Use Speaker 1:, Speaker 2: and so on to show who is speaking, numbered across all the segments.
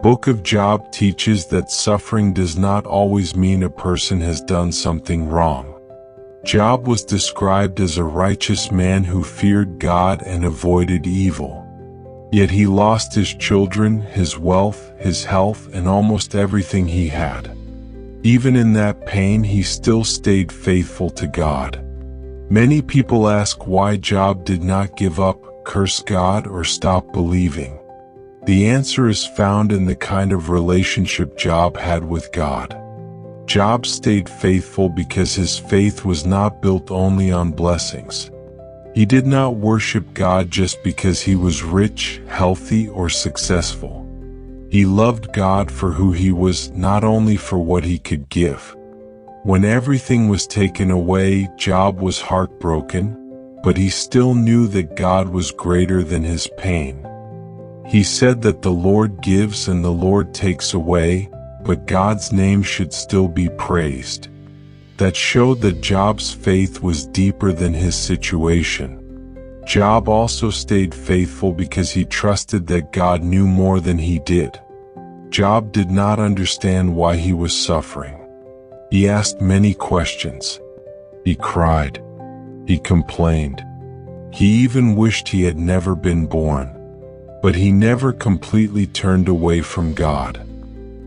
Speaker 1: Book of Job teaches that suffering does not always mean a person has done something wrong. Job was described as a righteous man who feared God and avoided evil. Yet he lost his children, his wealth, his health, and almost everything he had. Even in that pain, he still stayed faithful to God. Many people ask why Job did not give up, curse God, or stop believing. The answer is found in the kind of relationship Job had with God. Job stayed faithful because his faith was not built only on blessings. He did not worship God just because he was rich, healthy, or successful. He loved God for who he was, not only for what he could give. When everything was taken away, Job was heartbroken, but he still knew that God was greater than his pain. He said that the Lord gives and the Lord takes away, but God's name should still be praised. That showed that Job's faith was deeper than his situation. Job also stayed faithful because he trusted that God knew more than he did. Job did not understand why he was suffering. He asked many questions. He cried. He complained. He even wished he had never been born. But he never completely turned away from God.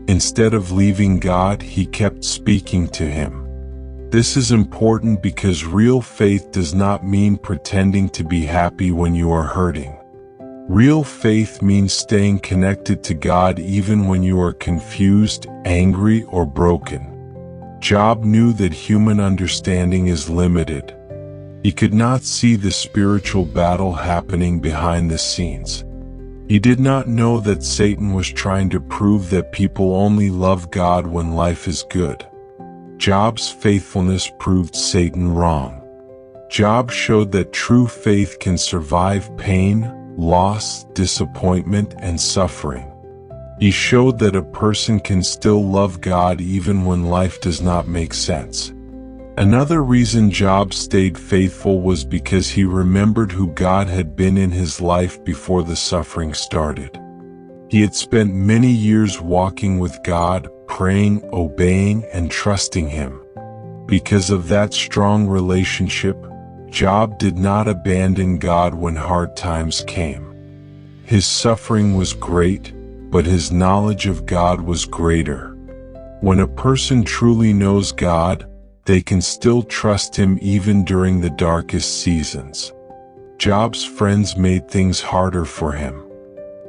Speaker 1: Instead of leaving God, he kept speaking to him. This is important because real faith does not mean pretending to be happy when you are hurting. Real faith means staying connected to God even when you are confused, angry, or broken. Job knew that human understanding is limited. He could not see the spiritual battle happening behind the scenes. He did not know that Satan was trying to prove that people only love God when life is good. Job's faithfulness proved Satan wrong. Job showed that true faith can survive pain, loss, disappointment, and suffering. He showed that a person can still love God even when life does not make sense. Another reason Job stayed faithful was because he remembered who God had been in his life before the suffering started. He had spent many years walking with God, praying, obeying, and trusting Him. Because of that strong relationship, Job did not abandon God when hard times came. His suffering was great, but his knowledge of God was greater. When a person truly knows God, they can still trust Him even during the darkest seasons. Job's friends made things harder for him.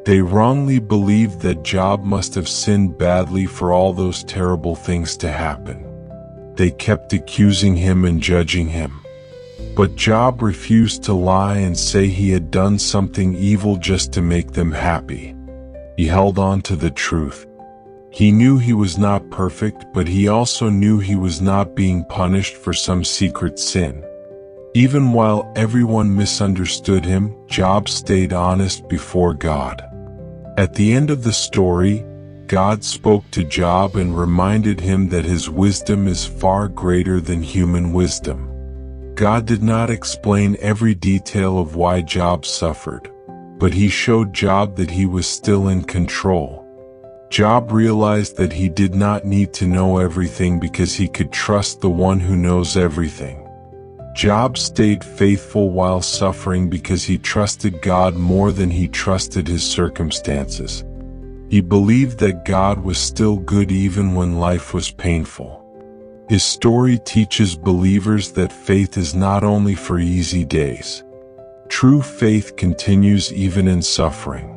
Speaker 1: They wrongly believed that Job must have sinned badly for all those terrible things to happen. They kept accusing him and judging him. But Job refused to lie and say he had done something evil just to make them happy. He held on to the truth. He knew he was not perfect, but he also knew he was not being punished for some secret sin. Even while everyone misunderstood him, Job stayed honest before God. At the end of the story, God spoke to Job and reminded him that his wisdom is far greater than human wisdom. God did not explain every detail of why Job suffered, but He showed Job that he was still in control. Job realized that he did not need to know everything because he could trust the one who knows everything. Job stayed faithful while suffering because he trusted God more than he trusted his circumstances. He believed that God was still good even when life was painful. His story teaches believers that faith is not only for easy days. True faith continues even in suffering.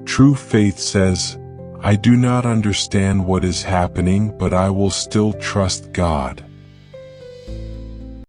Speaker 1: True faith says, "I do not understand what is happening, but I will still trust God."